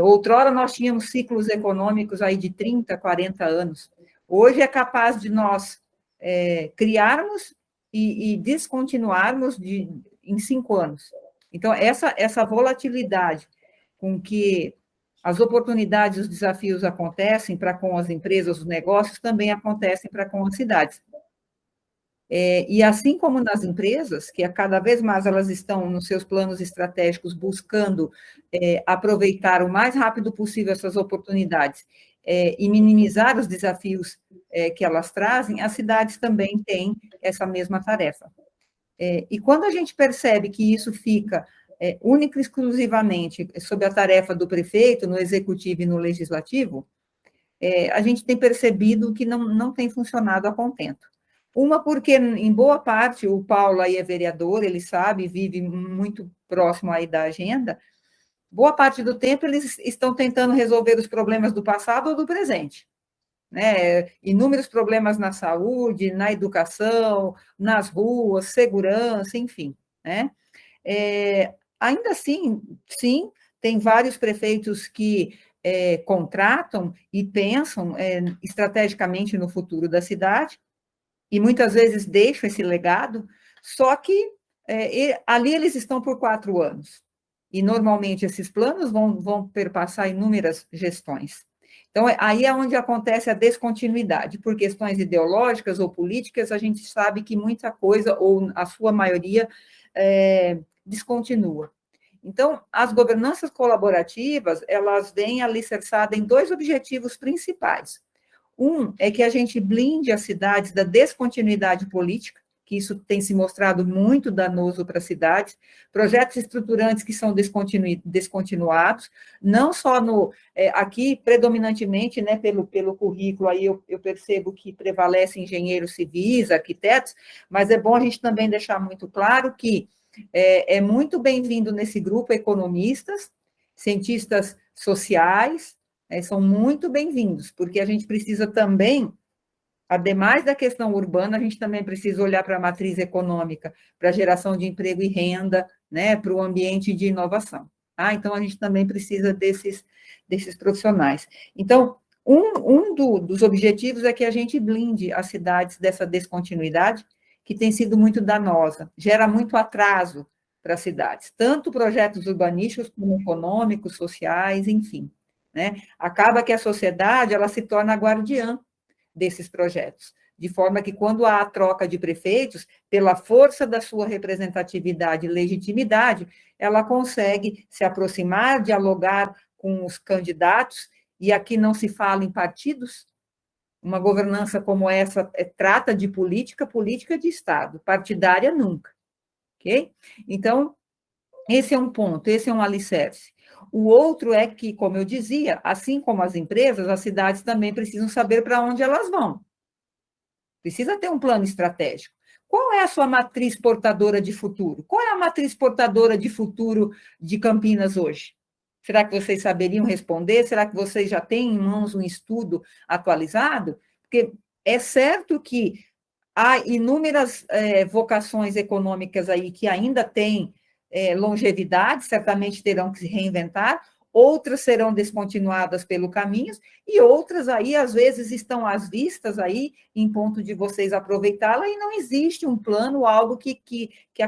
Outrora nós tínhamos ciclos econômicos aí de 30, 40 anos. Hoje é capaz de nós criarmos e descontinuarmos em 5 anos. Então, essa volatilidade com que as oportunidades e os desafios acontecem para com as empresas, os negócios, também acontecem para com as cidades. E assim como nas empresas, que cada vez mais elas estão nos seus planos estratégicos buscando aproveitar o mais rápido possível essas oportunidades e minimizar os desafios que elas trazem, as cidades também têm essa mesma tarefa. E quando a gente percebe que isso fica única e exclusivamente sob a tarefa do prefeito, no executivo e no legislativo, a gente tem percebido que não tem funcionado a contento. Uma, porque, em boa parte, o Paulo aí é vereador, ele sabe, vive muito próximo aí da agenda, boa parte do tempo eles estão tentando resolver os problemas do passado ou do presente. Né? Inúmeros problemas na saúde, na educação, nas ruas, segurança, enfim. Né? Ainda assim, sim, tem vários prefeitos que contratam e pensam estrategicamente no futuro da cidade, e muitas vezes deixam esse legado, só que ali eles estão por 4 anos, e normalmente esses planos vão perpassar inúmeras gestões. Então, aí é onde acontece a descontinuidade, por questões ideológicas ou políticas, a gente sabe que muita coisa, ou a sua maioria, descontinua. Então, as governanças colaborativas, elas vêm alicerçadas em 2 objetivos principais. Um é que a gente blinde as cidades da descontinuidade política, que isso tem se mostrado muito danoso para as cidades, projetos estruturantes que são descontinuados, não só aqui, predominantemente, né, pelo currículo, aí eu percebo que prevalece engenheiros civis, arquitetos, mas é bom a gente também deixar muito claro que é muito bem-vindo nesse grupo economistas, cientistas sociais, são muito bem-vindos, porque a gente precisa também, ademais da questão urbana, a gente também precisa olhar para a matriz econômica, para a geração de emprego e renda, né, para o ambiente de inovação. Então, a gente também precisa desses profissionais. Então, dos objetivos é que a gente blinde as cidades dessa descontinuidade, que tem sido muito danosa, gera muito atraso para as cidades, tanto projetos urbanísticos como econômicos, sociais, enfim. Né? Acaba que a sociedade ela se torna guardiã desses projetos, de forma que, quando há a troca de prefeitos, pela força da sua representatividade e legitimidade, ela consegue se aproximar, dialogar com os candidatos, e aqui não se fala em partidos. Uma governança como essa trata de política de Estado, partidária nunca. Ok? Então, esse é um ponto, esse é um alicerce. O outro é que, como eu dizia, assim como as empresas, as cidades também precisam saber para onde elas vão. Precisa ter um plano estratégico. Qual é a sua matriz portadora de futuro? Qual é a matriz portadora de futuro de Campinas hoje? Será que vocês saberiam responder? Será que vocês já têm em mãos um estudo atualizado? Porque é certo que há inúmeras vocações econômicas aí que ainda têm longevidade, certamente terão que se reinventar, outras serão descontinuadas pelo caminho, e outras aí, às vezes, estão às vistas aí, em ponto de vocês aproveitá-la, e não existe um plano, algo que a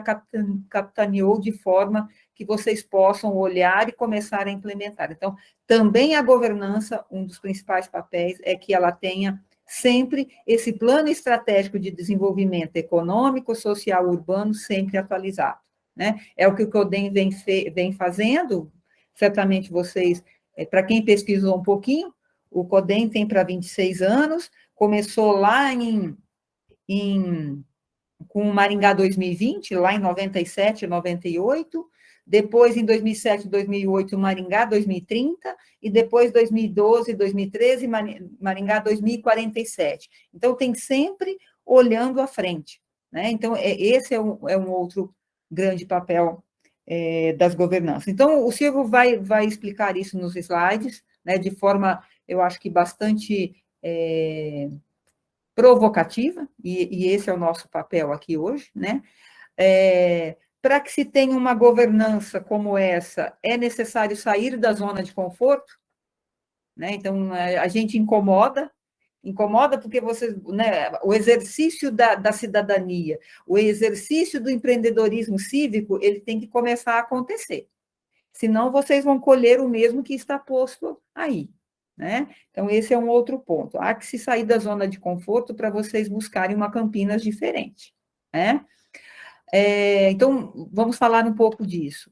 capitaneou de forma que vocês possam olhar e começar a implementar. Então, também a governança, um dos principais papéis é que ela tenha sempre esse plano estratégico de desenvolvimento econômico, social, urbano, sempre atualizado. Né? É o que o CODEM vem fazendo, certamente vocês, para quem pesquisou um pouquinho, o CODEM tem para 26 anos, começou lá com o Maringá 2020, lá em 97, 98, depois em 2007, 2008, Maringá 2030, e depois 2012, 2013, Maringá 2047. Então, tem sempre olhando à frente. Né? Então, esse é um outro grande papel das governanças. Então, o Silvio vai explicar isso nos slides, né, de forma, eu acho que bastante provocativa, e esse é o nosso papel aqui hoje, né? para que se tenha uma governança como essa, é necessário sair da zona de conforto, né? Então, a gente incomoda porque você, né, o exercício da cidadania, o exercício do empreendedorismo cívico, ele tem que começar a acontecer. Senão, vocês vão colher o mesmo que está posto aí, né? Então, esse é um outro ponto. Há que se sair da zona de conforto para vocês buscarem uma Campinas diferente, né? Então, vamos falar um pouco disso.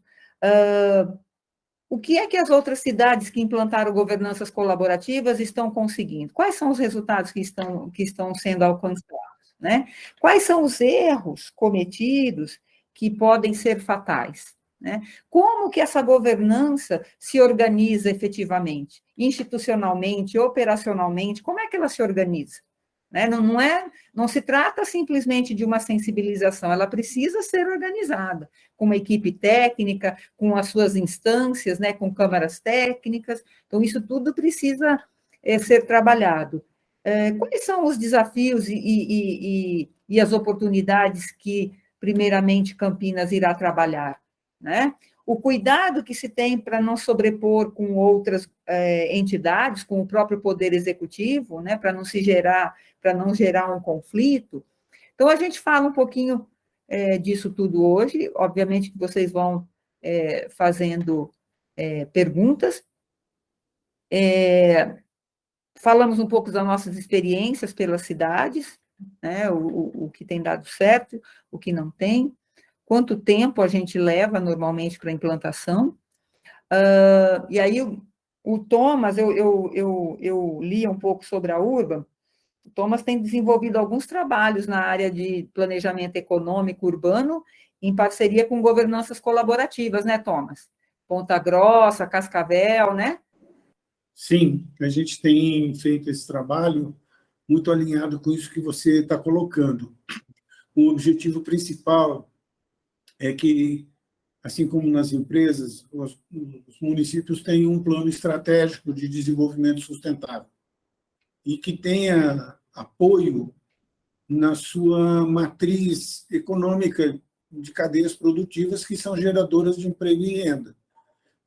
O que é que as outras cidades que implantaram governanças colaborativas estão conseguindo? Quais são os resultados que estão sendo alcançados, né? Quais são os erros cometidos que podem ser fatais, né? Como que essa governança se organiza efetivamente, institucionalmente, operacionalmente, como é que ela se organiza? Né? Não se trata simplesmente de uma sensibilização, ela precisa ser organizada, com uma equipe técnica, com as suas instâncias, né, com câmaras técnicas, então isso tudo precisa ser trabalhado. Quais são os desafios e as oportunidades que, primeiramente, Campinas irá trabalhar, né? O cuidado que se tem para não sobrepor com outras entidades, com o próprio Poder Executivo, né, para não gerar um conflito. Então, a gente fala um pouquinho disso tudo hoje, obviamente que vocês vão fazendo perguntas. Falamos um pouco das nossas experiências pelas cidades, né, o que tem dado certo, o que não tem, quanto tempo a gente leva normalmente para a implantação. E aí, o Thomas, eu li um pouco sobre a Urban. O Thomas tem desenvolvido alguns trabalhos na área de planejamento econômico urbano, em parceria com governanças colaborativas, né, Thomas? Ponta Grossa, Cascavel, né? Sim, a gente tem feito esse trabalho muito alinhado com isso que você está colocando. O objetivo principal é que, assim como nas empresas, os municípios têm um plano estratégico de desenvolvimento sustentável e que tenha apoio na sua matriz econômica de cadeias produtivas que são geradoras de emprego e renda.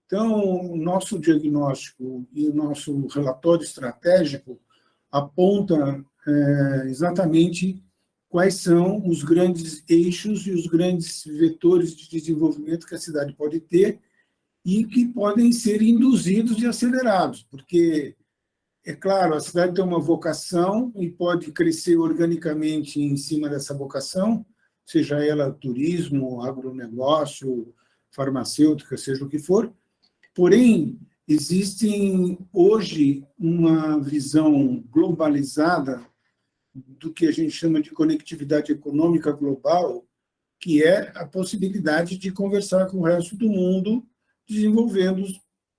Então, o nosso diagnóstico e o nosso relatório estratégico aponta exatamente quais são os grandes eixos e os grandes vetores de desenvolvimento que a cidade pode ter e que podem ser induzidos e acelerados, porque, é claro, a cidade tem uma vocação e pode crescer organicamente em cima dessa vocação, seja ela turismo, agronegócio, farmacêutica, seja o que for. Porém, existem hoje uma visão globalizada do que a gente chama de conectividade econômica global, que é a possibilidade de conversar com o resto do mundo, desenvolvendo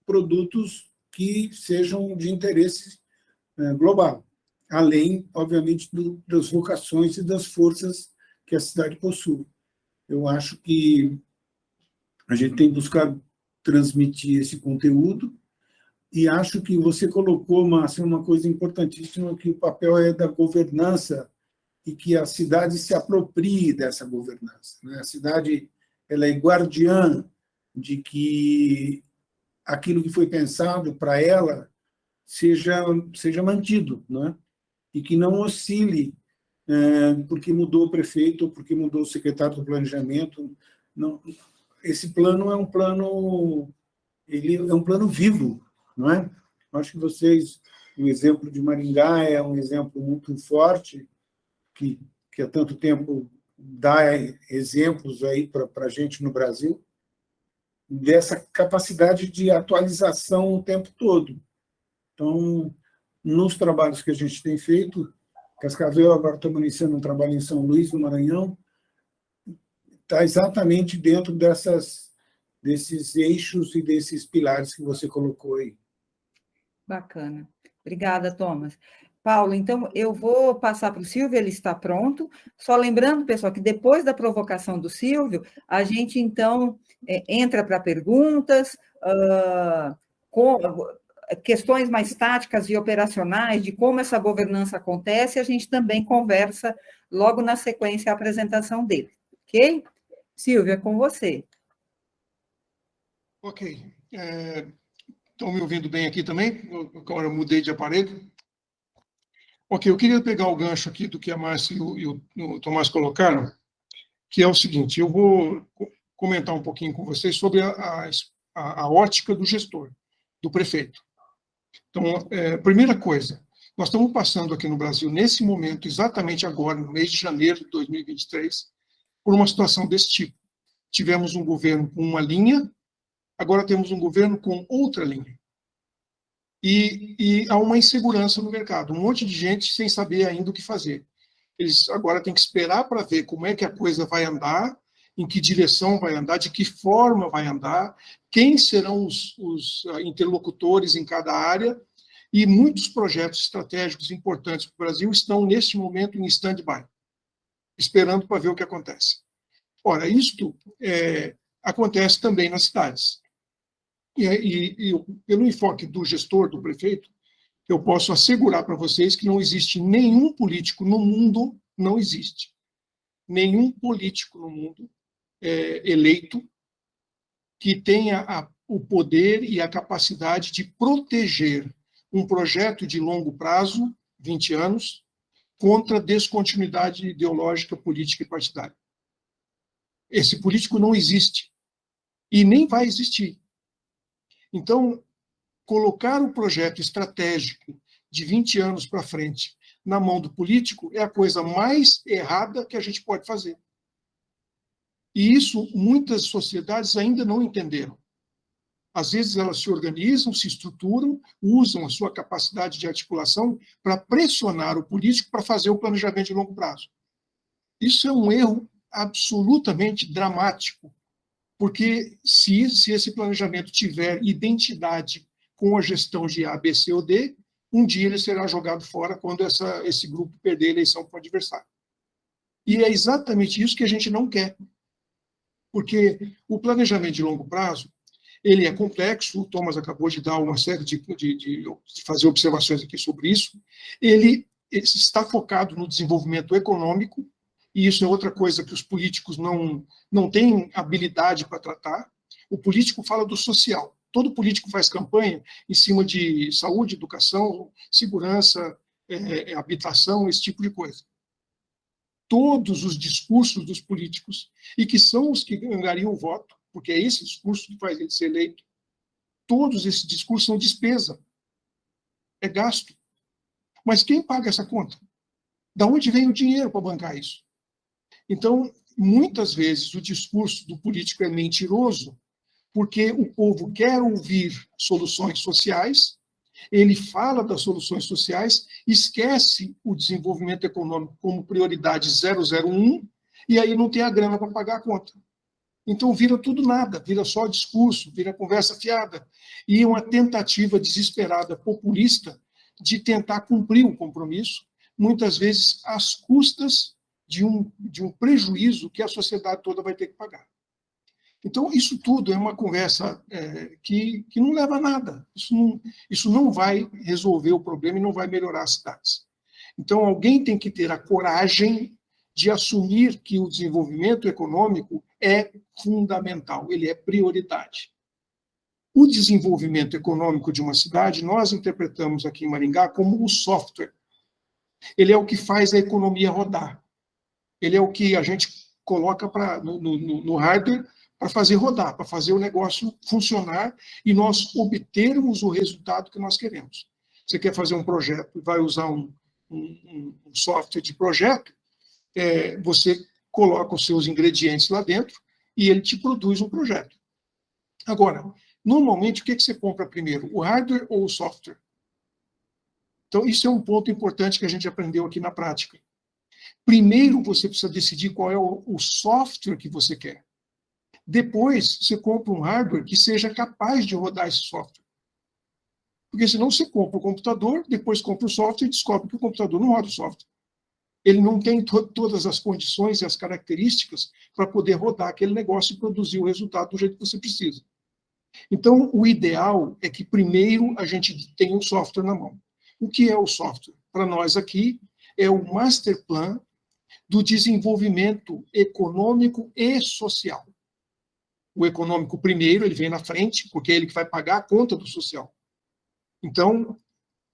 produtos que sejam de interesse global, além, obviamente, das vocações e das forças que a cidade possui. Eu acho que a gente tem buscado transmitir esse conteúdo e acho que você colocou, Márcia, uma coisa importantíssima, que o papel é da governança e que a cidade se aproprie dessa governança, né? A cidade ela é guardiã de que aquilo que foi pensado para ela seja mantido, né? E que não oscile porque mudou o prefeito ou porque mudou o secretário do planejamento. Não, esse plano ele é um plano vivo, não é? Acho que vocês, o exemplo de Maringá é um exemplo muito forte que há tanto tempo dá exemplos aí para a gente no Brasil dessa capacidade de atualização o tempo todo. Então, nos trabalhos que a gente tem feito, Cascavel, agora estamos iniciando um trabalho em São Luís, no Maranhão, está exatamente dentro desses eixos e desses pilares que você colocou aí. Bacana. Obrigada, Thomas. Paulo, então, eu vou passar para o Silvio, ele está pronto. Só lembrando, pessoal, que depois da provocação do Silvio, a gente, então, entra para perguntas, com questões mais táticas e operacionais de como essa governança acontece, a gente também conversa logo na sequência a apresentação dele, ok? Silvia, com você. Ok. Estão me ouvindo bem aqui também? Agora eu mudei de aparelho. Ok, eu queria pegar o gancho aqui do que a Márcia e o Tomás colocaram, que é o seguinte, eu vou comentar um pouquinho com vocês sobre a ótica do gestor, do prefeito. Então, primeira coisa, nós estamos passando aqui no Brasil, nesse momento, exatamente agora, no mês de janeiro de 2023, por uma situação desse tipo. Tivemos um governo com uma linha, agora temos um governo com outra linha. E há uma insegurança no mercado, um monte de gente sem saber ainda o que fazer. Eles agora têm que esperar para ver como é que a coisa vai andar, em que direção vai andar, de que forma vai andar, quem serão os interlocutores em cada área, e muitos projetos estratégicos importantes para o Brasil estão, neste momento, em stand-by, esperando para ver o que acontece. Ora, isto acontece também nas cidades. E pelo enfoque do gestor, do prefeito, eu posso assegurar para vocês que não existe nenhum político no mundo, não existe nenhum político no mundo eleito que tenha o poder e a capacidade de proteger um projeto de longo prazo, 20 anos, contra descontinuidade ideológica, política e partidária. Esse político não existe e nem vai existir. Então, colocar um projeto estratégico de 20 anos para frente na mão do político é a coisa mais errada que a gente pode fazer. E isso muitas sociedades ainda não entenderam. Às vezes elas se organizam, se estruturam, usam a sua capacidade de articulação para pressionar o político para fazer o planejamento de longo prazo. Isso é um erro absolutamente dramático, porque se esse planejamento tiver identidade com a gestão de A, B, C ou D, um dia ele será jogado fora quando esse grupo perder a eleição para o adversário. E é exatamente isso que a gente não quer. Porque o planejamento de longo prazo, ele é complexo, o Thomas acabou de dar uma série de fazer observações aqui sobre isso, ele está focado no desenvolvimento econômico, e isso é outra coisa que os políticos não têm habilidade para tratar. O político fala do social. Todo político faz campanha em cima de saúde, educação, segurança, habitação, esse tipo de coisa. Todos os discursos dos políticos, e que são os que angariam o voto, porque é esse discurso que faz ele ser eleito, todos esses discursos são despesa, é gasto. Mas quem paga essa conta? Da onde vem o dinheiro para bancar isso? Então, muitas vezes, o discurso do político é mentiroso, porque o povo quer ouvir soluções sociais, ele fala das soluções sociais, esquece o desenvolvimento econômico como prioridade 001, e aí não tem a grana para pagar a conta. Então vira tudo nada, vira só discurso, vira conversa fiada, e uma tentativa desesperada, populista, de tentar cumprir o compromisso, muitas vezes às custas de um prejuízo que a sociedade toda vai ter que pagar. Então, isso tudo é uma conversa que não leva a nada. Isso não vai resolver o problema e não vai melhorar as cidades. Então, alguém tem que ter a coragem de assumir que o desenvolvimento econômico é fundamental, ele é prioridade. O desenvolvimento econômico de uma cidade, nós interpretamos aqui em Maringá como o software. Ele é o que faz a economia rodar. Ele é o que a gente coloca no hardware para fazer rodar, para fazer o negócio funcionar e nós obtermos o resultado que nós queremos. Você quer fazer um projeto e vai usar um software de projeto, você coloca os seus ingredientes lá dentro e ele te produz um projeto. Agora, normalmente, o que você compra primeiro, o hardware ou o software? Então, isso é um ponto importante que a gente aprendeu aqui na prática. Primeiro, você precisa decidir qual é o software que você quer. Depois, você compra um hardware que seja capaz de rodar esse software. Porque senão você compra o computador, depois compra o software e descobre que o computador não roda o software. Ele não tem todas as condições e as características para poder rodar aquele negócio e produzir o resultado do jeito que você precisa. Então, o ideal é que primeiro a gente tenha o software na mão. O que é o software? Para nós aqui, é o master plan do desenvolvimento econômico e social. O econômico primeiro, ele vem na frente, porque é ele que vai pagar a conta do social. Então, o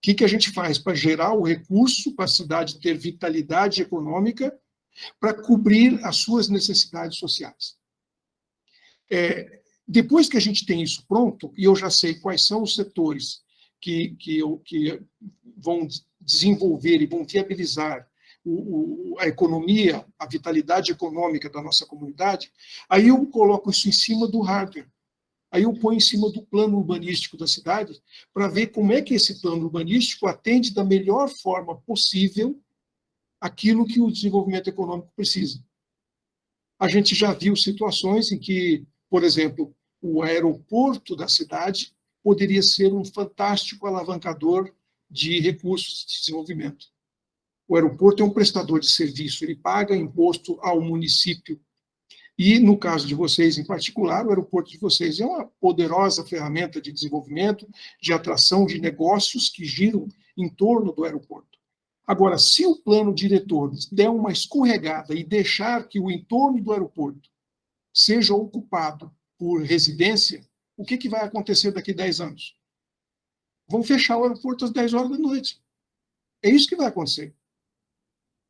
que a gente faz para gerar o recurso para a cidade ter vitalidade econômica para cobrir as suas necessidades sociais? Depois que a gente tem isso pronto, e eu já sei quais são os setores que vão desenvolver e vão viabilizar a economia, a vitalidade econômica da nossa comunidade, aí eu coloco isso em cima do hardware. Aí eu ponho em cima do plano urbanístico da cidade para ver como é que esse plano urbanístico atende da melhor forma possível aquilo que o desenvolvimento econômico precisa. A gente já viu situações em que, por exemplo, o aeroporto da cidade poderia ser um fantástico alavancador de recursos de desenvolvimento. O aeroporto é um prestador de serviço, ele paga imposto ao município. E, no caso de vocês em particular, o aeroporto de vocês é uma poderosa ferramenta de desenvolvimento, de atração de negócios que giram em torno do aeroporto. Agora, se o plano diretor der uma escorregada e deixar que o entorno do aeroporto seja ocupado por residência, o que vai acontecer daqui a 10 anos? Vão fechar o aeroporto às 10 horas da noite. É isso que vai acontecer.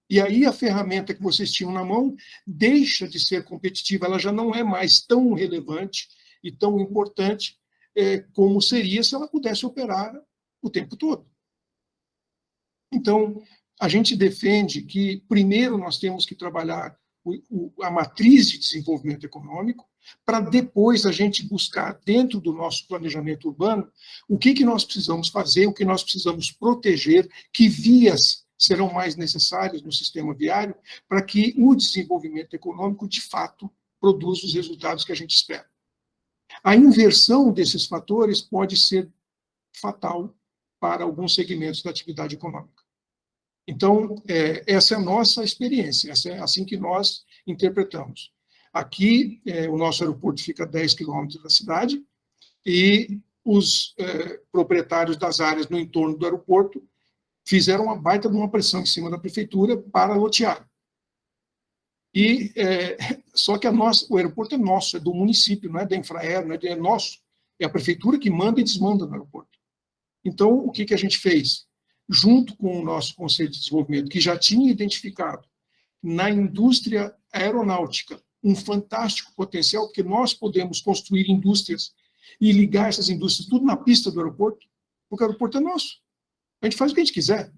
E aí a ferramenta que vocês tinham na mão deixa de ser competitiva, ela já não é mais tão relevante e tão importante como seria se ela pudesse operar o tempo todo. Então, a gente defende que, primeiro, nós temos que trabalhar a matriz de desenvolvimento econômico, para depois a gente buscar, dentro do nosso planejamento urbano, o que nós precisamos fazer, o que nós precisamos proteger, que vias serão mais necessários no sistema viário para que o desenvolvimento econômico, de fato, produza os resultados que a gente espera. A inversão desses fatores pode ser fatal para alguns segmentos da atividade econômica. Então, essa é a nossa experiência, essa é assim que nós interpretamos. Aqui, o nosso aeroporto fica a 10 quilômetros da cidade e os proprietários das áreas no entorno do aeroporto fizeram uma baita de uma pressão em cima da prefeitura para lotear. Só que o aeroporto é nosso, é do município, não é da Infraero, não é nosso. É a prefeitura que manda e desmanda no aeroporto. Então, o que a gente fez? Junto com o nosso Conselho de Desenvolvimento, que já tinha identificado na indústria aeronáutica um fantástico potencial, porque nós podemos construir indústrias e ligar essas indústrias tudo na pista do aeroporto, porque o aeroporto é nosso. A gente faz o que a gente quiser.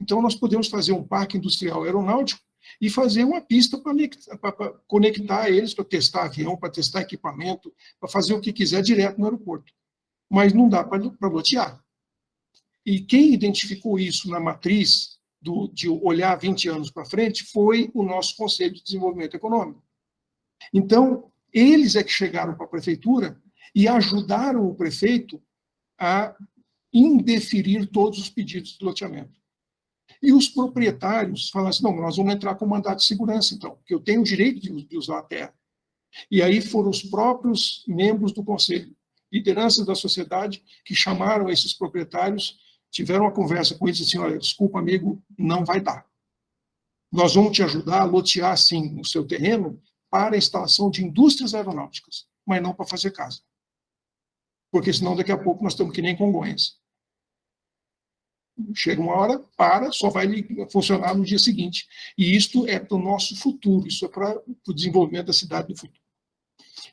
Então, nós podemos fazer um parque industrial aeronáutico e fazer uma pista para conectar eles, para testar avião, para testar equipamento, para fazer o que quiser direto no aeroporto. Mas não dá para lotear. E quem identificou isso na matriz de olhar 20 anos para frente foi o nosso Conselho de Desenvolvimento Econômico. Então, eles é que chegaram para a prefeitura e ajudaram o prefeito a indeferir todos os pedidos de loteamento. E os proprietários falaram assim, não, nós vamos entrar com mandato de segurança, então, porque eu tenho o direito de usar a terra. E aí foram os próprios membros do conselho, lideranças da sociedade, que chamaram esses proprietários, tiveram uma conversa com eles assim, olha, desculpa, amigo, não vai dar. Nós vamos te ajudar a lotear, sim, o seu terreno para a instalação de indústrias aeronáuticas, mas não para fazer casa. Porque senão daqui a pouco nós estamos que nem Congonhas. Chega uma hora, só vai funcionar no dia seguinte. E isto é para o nosso futuro, isso é para o desenvolvimento da cidade do futuro.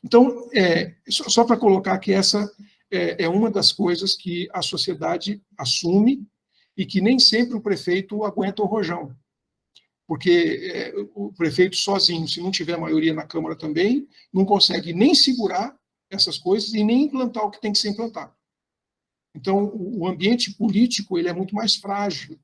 Então, só para colocar que essa é uma das coisas que a sociedade assume e que nem sempre o prefeito aguenta o rojão. Porque o prefeito sozinho, se não tiver maioria na Câmara também, não consegue nem segurar essas coisas e nem implantar o que tem que ser implantado. Então, o ambiente político ele é muito mais frágil.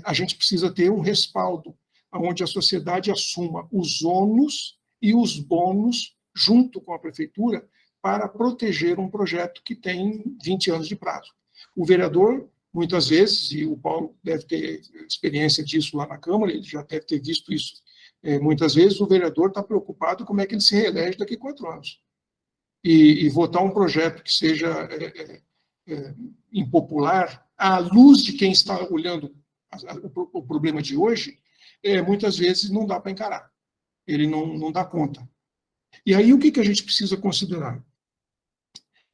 A gente precisa ter um respaldo onde a sociedade assuma os ônus e os bônus junto com a prefeitura para proteger um projeto que tem 20 anos de prazo. O vereador, muitas vezes, e o Paulo deve ter experiência disso lá na Câmara, ele já deve ter visto isso muitas vezes, o vereador está preocupado como é que ele se reelege daqui a 4 anos. E votar um projeto que seja impopular, à luz de quem está olhando o problema de hoje, muitas vezes não dá para encarar. Ele não dá conta. E aí o que a gente precisa considerar?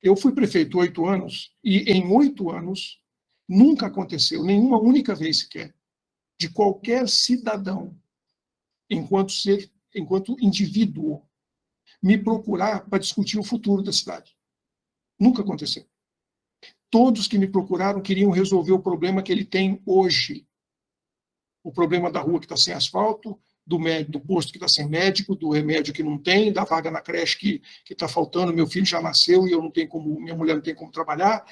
Eu fui prefeito 8 anos, e em 8 anos nunca aconteceu, nenhuma única vez sequer, de qualquer cidadão, enquanto indivíduo, me procurar para discutir o futuro da cidade. Nunca aconteceu. Todos que me procuraram queriam resolver o problema que ele tem hoje. O problema da rua que está sem asfalto, do posto que está sem médico, do remédio que não tem, da vaga na creche que está faltando, meu filho já nasceu e eu não tenho como, minha mulher não tem como trabalhar.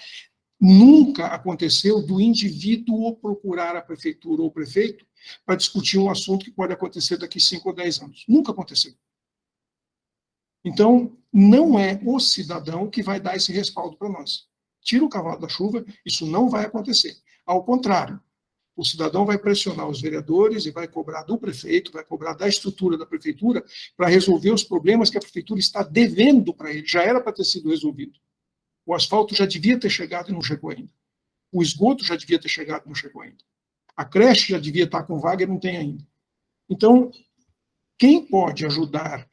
Nunca aconteceu do indivíduo procurar a prefeitura ou o prefeito para discutir um assunto que pode acontecer daqui 5 ou 10 anos. Nunca aconteceu. Então, não é o cidadão que vai dar esse respaldo para nós. Tira o cavalo da chuva, isso não vai acontecer. Ao contrário, o cidadão vai pressionar os vereadores e vai cobrar do prefeito, vai cobrar da estrutura da prefeitura para resolver os problemas que a prefeitura está devendo para ele. Já era para ter sido resolvido. O asfalto já devia ter chegado e não chegou ainda. O esgoto já devia ter chegado e não chegou ainda. A creche já devia estar com vaga e não tem ainda. Então, quem pode ajudar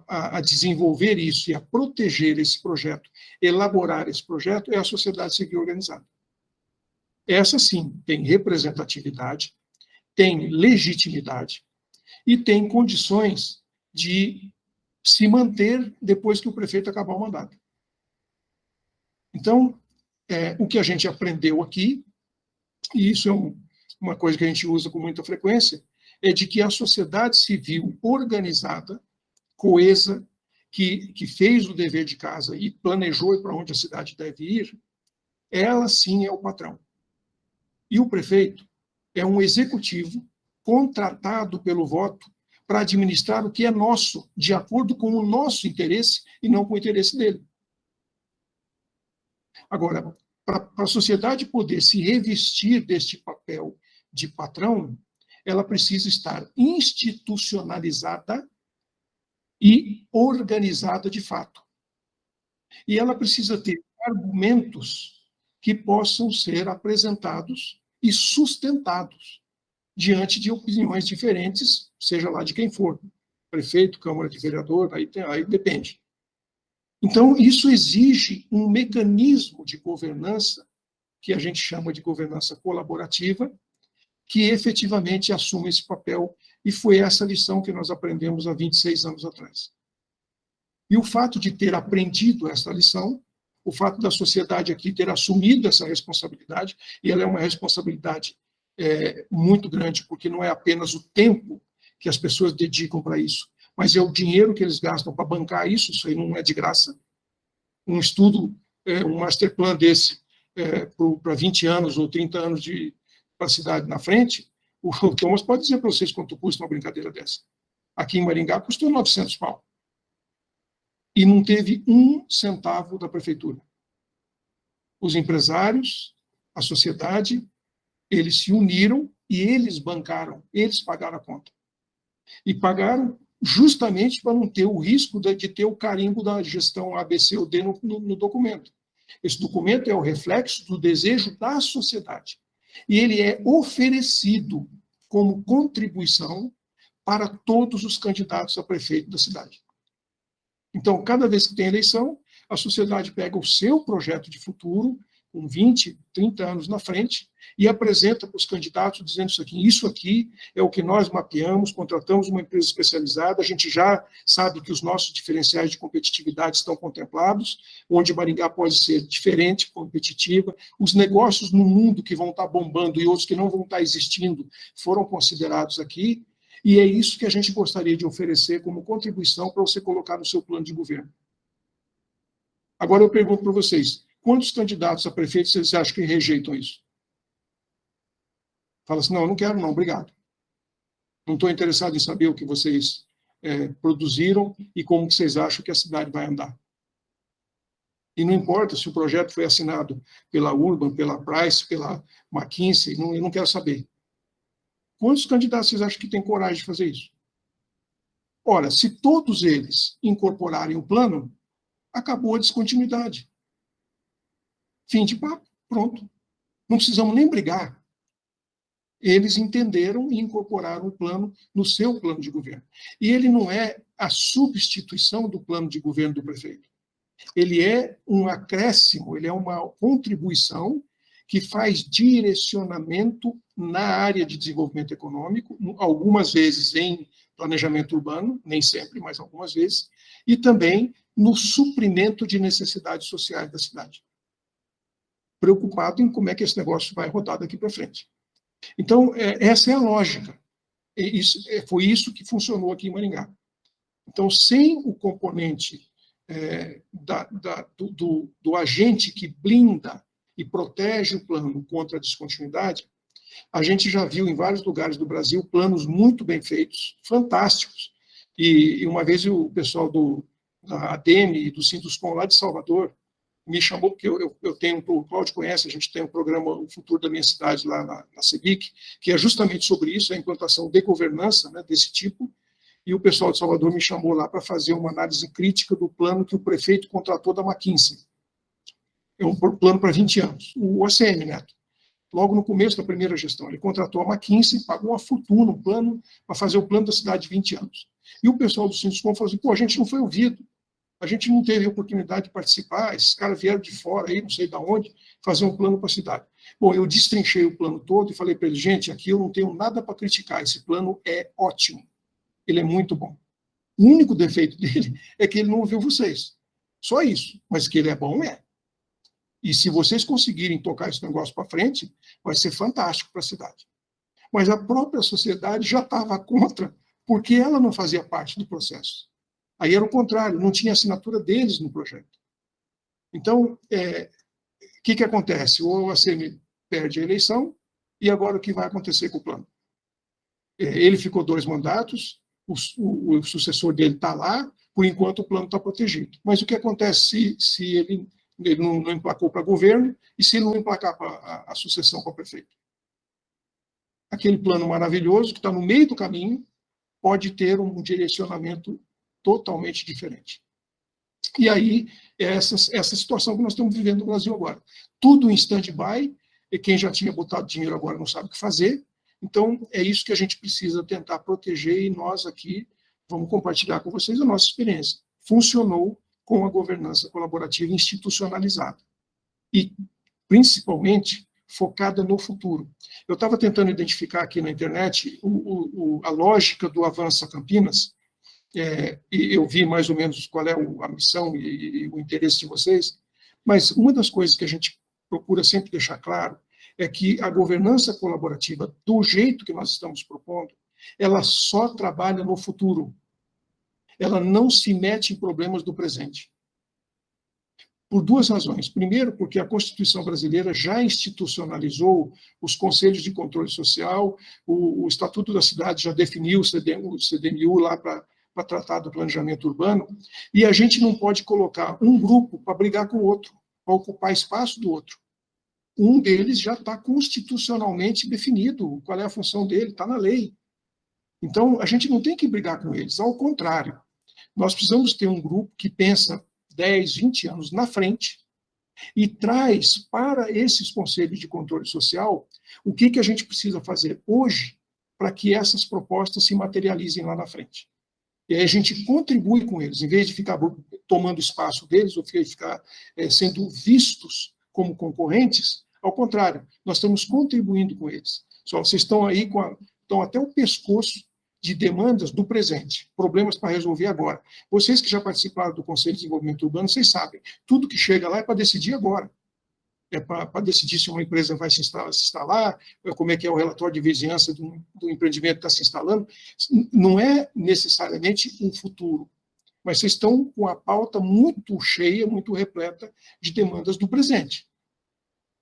a desenvolver isso e a proteger esse projeto, elaborar esse projeto, é a sociedade civil organizada. Essa, sim, tem representatividade, tem legitimidade e tem condições de se manter depois que o prefeito acabar o mandato. Então, o que a gente aprendeu aqui, e isso é uma coisa que a gente usa com muita frequência, é de que a sociedade civil organizada, coesa, que fez o dever de casa e planejou para onde a cidade deve ir, ela sim é o patrão. E o prefeito é um executivo contratado pelo voto para administrar o que é nosso, de acordo com o nosso interesse e não com o interesse dele. Agora, para a sociedade poder se revestir deste papel de patrão, ela precisa estar institucionalizada e organizada de fato. E ela precisa ter argumentos que possam ser apresentados e sustentados diante de opiniões diferentes, seja lá de quem for, prefeito, Câmara de Vereador, aí depende. Então, isso exige um mecanismo de governança, que a gente chama de governança colaborativa, que efetivamente assume esse papel, e foi essa lição que nós aprendemos há 26 anos atrás. E o fato de ter aprendido essa lição, o fato da sociedade aqui ter assumido essa responsabilidade, e ela é uma responsabilidade muito grande, porque não é apenas o tempo que as pessoas dedicam para isso, mas é o dinheiro que eles gastam para bancar isso, isso aí não é de graça. Um estudo, um master plan desse, para 20 anos ou 30 anos para a cidade na frente, o Thomas pode dizer para vocês quanto custa uma brincadeira dessa. Aqui em Maringá custou 900 pau. E não teve 1 centavo da prefeitura. Os empresários, a sociedade, eles se uniram e eles bancaram, eles pagaram a conta. E pagaram justamente para não ter o risco de ter o carimbo da gestão A, B, C ou D no documento. Esse documento é o reflexo do desejo da sociedade. E ele é oferecido como contribuição para todos os candidatos a prefeito da cidade. Então, cada vez que tem eleição, a sociedade pega o seu projeto de futuro, com 20, 30 anos na frente, e apresenta para os candidatos dizendo isso aqui é o que nós mapeamos, contratamos uma empresa especializada, a gente já sabe que os nossos diferenciais de competitividade estão contemplados, onde Maringá pode ser diferente, competitiva, os negócios no mundo que vão estar bombando e outros que não vão estar existindo foram considerados aqui, e é isso que a gente gostaria de oferecer como contribuição para você colocar no seu plano de governo. Agora eu pergunto para vocês, quantos candidatos a prefeito vocês acham que rejeitam isso? Fala assim, não, eu não quero não, obrigado. Não estou interessado em saber o que vocês produziram e como que vocês acham que a cidade vai andar. E não importa se o projeto foi assinado pela Urban, pela Price, pela McKinsey, eu não quero saber. Quantos candidatos vocês acham que têm coragem de fazer isso? Ora, se todos eles incorporarem o plano, acabou a descontinuidade. Fim de papo, pronto. Não precisamos nem brigar. eles entenderam e incorporaram o plano no seu plano de governo. E ele não é a substituição do plano de governo do prefeito. Ele é um acréscimo, ele é uma contribuição que faz direcionamento na área de desenvolvimento econômico, algumas vezes em planejamento urbano, nem sempre, mas algumas vezes, e também no suprimento de necessidades sociais da cidade. Preocupado em como é que esse negócio vai rodar daqui para frente. Então, essa é a lógica. Foi isso que funcionou aqui em Maringá. Então, sem o componente do agente que blinda e protege o plano contra a descontinuidade, a gente já viu em vários lugares do Brasil planos muito bem feitos, fantásticos. E uma vez o pessoal da ADEME e do Sinduscom lá de Salvador me chamou, porque eu tenho, o Cláudio conhece, a gente tem um programa O Futuro da Minha Cidade lá na CEBIC, que é justamente sobre isso, a implantação de governança, né, desse tipo, e o pessoal de Salvador me chamou lá para fazer uma análise crítica do plano que o prefeito contratou da McKinsey. É um plano para 20 anos. O ACM, Neto, logo no começo da primeira gestão, ele contratou a McKinsey, pagou uma fortuna, um plano, para fazer o plano da cidade de 20 anos. E o pessoal do Sinduscom falou assim, pô, a gente não foi ouvido, a gente não teve a oportunidade de participar, esses caras vieram de fora aí, não sei de onde, fazer um plano para a cidade. Bom, eu destrinchei o plano todo e falei para eles, gente, aqui eu não tenho nada para criticar, esse plano é ótimo, ele é muito bom. O único defeito dele é que ele não ouviu vocês. Só isso, mas que ele é bom, é. E se vocês conseguirem tocar esse negócio para frente, vai ser fantástico para a cidade. Mas a própria sociedade já estava contra, porque ela não fazia parte do processo. Aí era o contrário, não tinha assinatura deles no projeto. Então, o que acontece? O ACM perde a eleição, e agora o que vai acontecer com o plano? Ele ficou 2 mandatos, o sucessor dele está lá, por enquanto o plano está protegido. Mas o que acontece se ele não emplacou para governo e se ele não emplacar para a sucessão para prefeito? Aquele plano maravilhoso que está no meio do caminho pode ter um direcionamento totalmente diferente. E aí, essa situação que nós estamos vivendo no Brasil agora. Tudo em stand-by, e quem já tinha botado dinheiro agora não sabe o que fazer. Então, é isso que a gente precisa tentar proteger, e nós aqui vamos compartilhar com vocês a nossa experiência. Funcionou com a governança colaborativa institucionalizada. E, principalmente, focada no futuro. Eu estava tentando identificar aqui na internet a lógica do Avança Campinas, e eu vi mais ou menos qual é a missão e o interesse de vocês, mas uma das coisas que a gente procura sempre deixar claro é que a governança colaborativa, do jeito que nós estamos propondo, ela só trabalha no futuro. Ela não se mete em problemas do presente. Por 2 razões. Primeiro, porque a Constituição brasileira já institucionalizou os conselhos de controle social, o Estatuto da Cidade já definiu o CDMU lá para tratar do planejamento urbano, e a gente não pode colocar um grupo para brigar com o outro, para ocupar espaço do outro. Um deles já está constitucionalmente definido, qual é a função dele, está na lei. Então, a gente não tem que brigar com eles, ao contrário. Nós precisamos ter um grupo que pensa 10, 20 anos na frente e traz para esses conselhos de controle social o que a gente precisa fazer hoje para que essas propostas se materializem lá na frente. E aí a gente contribui com eles, em vez de ficar tomando espaço deles, ou ficar sendo vistos como concorrentes, ao contrário, nós estamos contribuindo com eles. Só vocês estão aí estão até o pescoço de demandas do presente, problemas para resolver agora. Vocês que já participaram do Conselho de Desenvolvimento Urbano, vocês sabem, tudo que chega lá é para decidir agora. É para decidir se uma empresa vai se instalar, como é que é o relatório de vizinhança do empreendimento que está se instalando. Não é necessariamente um futuro, mas vocês estão com a pauta muito cheia, muito repleta de demandas do presente.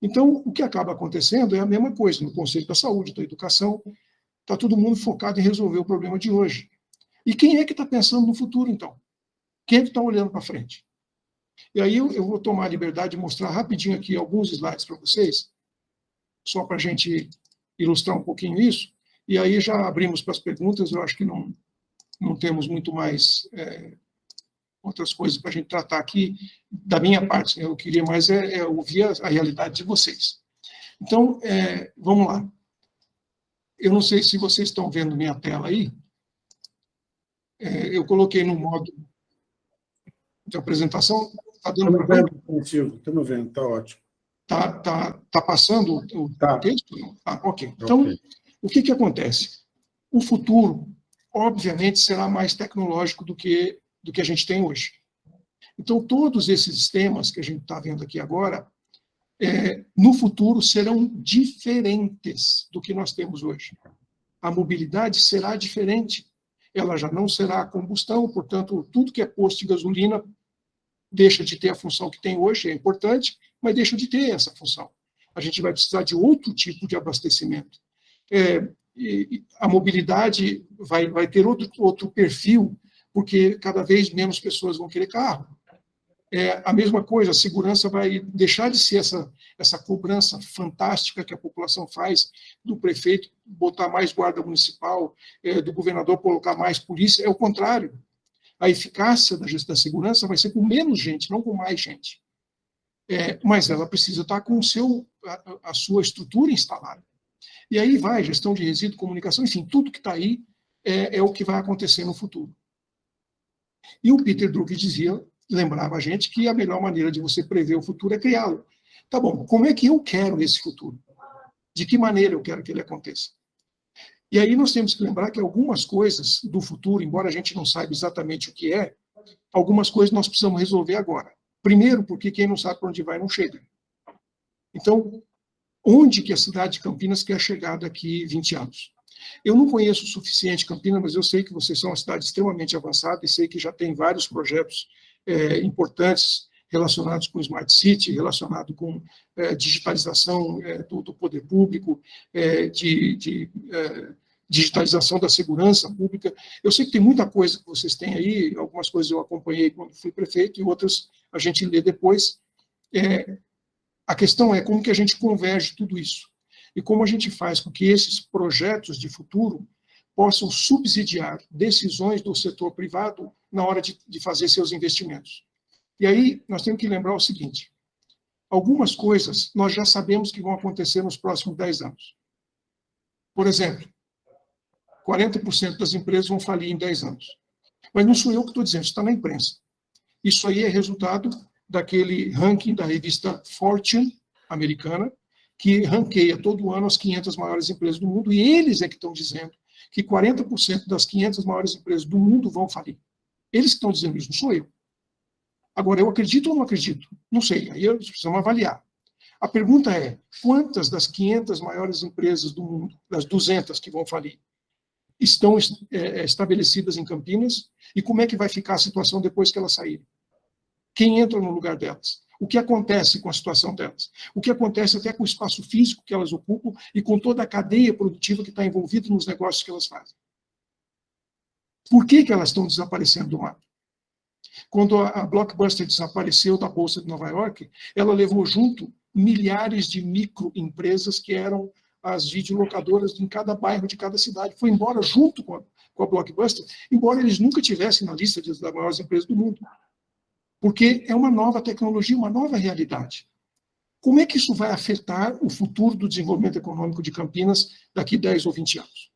Então, o que acaba acontecendo é a mesma coisa no Conselho da Saúde, da Educação. Está todo mundo focado em resolver o problema de hoje. E quem é que está pensando no futuro, então? Quem é que está olhando para frente? E aí eu vou tomar a liberdade de mostrar rapidinho aqui alguns slides para vocês, só para a gente ilustrar um pouquinho isso, e aí já abrimos para as perguntas. Eu acho que não temos muito mais outras coisas para a gente tratar aqui da minha parte. Eu queria mais ouvir a realidade de vocês. Então, vamos lá. Eu não sei se vocês estão vendo minha tela aí. Eu coloquei no modo de apresentação. Está dando para ver? Estamos vendo, está ótimo. Tá passando o texto? Ok. Então, Okay. O que acontece? O futuro, obviamente, será mais tecnológico do que a gente tem hoje. Então, todos esses sistemas que a gente está vendo aqui agora, no futuro, serão diferentes do que nós temos hoje. A mobilidade será diferente. Ela já não será a combustão, portanto, tudo que é posto de gasolina deixa de ter a função que tem hoje, é importante, mas deixa de ter essa função. A gente vai precisar de outro tipo de abastecimento. A mobilidade vai ter outro perfil, porque cada vez menos pessoas vão querer carro. A mesma coisa, a segurança vai deixar de ser essa cobrança fantástica que a população faz do prefeito botar mais guarda municipal, do governador colocar mais polícia. É o contrário. A eficácia da segurança vai ser com menos gente, não com mais gente. Mas ela precisa estar com a sua estrutura instalada. E aí vai gestão de resíduo, comunicação, enfim, tudo que está aí é o que vai acontecer no futuro. E o Peter Drucker lembrava a gente que a melhor maneira de você prever o futuro é criá-lo. Tá bom, como é que eu quero esse futuro? De que maneira eu quero que ele aconteça? E aí nós temos que lembrar que algumas coisas do futuro, embora a gente não saiba exatamente o que é, algumas coisas nós precisamos resolver agora. Primeiro, porque quem não sabe para onde vai não chega. Então, onde que a cidade de Campinas quer chegar daqui 20 anos? Eu não conheço o suficiente Campinas, mas eu sei que vocês são uma cidade extremamente avançada e sei que já tem vários projetos importantes relacionados com Smart City, relacionado com digitalização do poder público, digitalização da segurança pública. Eu sei que tem muita coisa que vocês têm aí, algumas coisas eu acompanhei quando fui prefeito e outras a gente lê depois. A questão é como que a gente converge tudo isso e como a gente faz com que esses projetos de futuro possam subsidiar decisões do setor privado na hora de fazer seus investimentos. E aí nós temos que lembrar o seguinte, algumas coisas nós já sabemos que vão acontecer nos próximos 10 anos. Por exemplo, 40% das empresas vão falir em 10 anos. Mas não sou eu que estou dizendo, isso está na imprensa. Isso aí é resultado daquele ranking da revista Fortune, americana, que ranqueia todo ano as 500 maiores empresas do mundo, e eles é que estão dizendo que 40% das 500 maiores empresas do mundo vão falir. Eles que estão dizendo isso, não sou eu. Agora, eu acredito ou não acredito? Não sei, aí precisamos avaliar. A pergunta é, quantas das 500 maiores empresas do mundo, das 200 que vão falir, estão estabelecidas em Campinas, e como é que vai ficar a situação depois que elas saírem? Quem entra no lugar delas? O que acontece com a situação delas? O que acontece até com o espaço físico que elas ocupam e com toda a cadeia produtiva que está envolvida nos negócios que elas fazem? Por que elas estão desaparecendo do mapa? Quando a Blockbuster desapareceu da Bolsa de Nova York, ela levou junto milhares de microempresas que eram as videolocadoras em cada bairro de cada cidade. Foi embora junto com a Blockbuster, embora eles nunca tivessem na lista das maiores empresas do mundo. Porque é uma nova tecnologia, uma nova realidade. Como é que isso vai afetar o futuro do desenvolvimento econômico de Campinas daqui 10 ou 20 anos?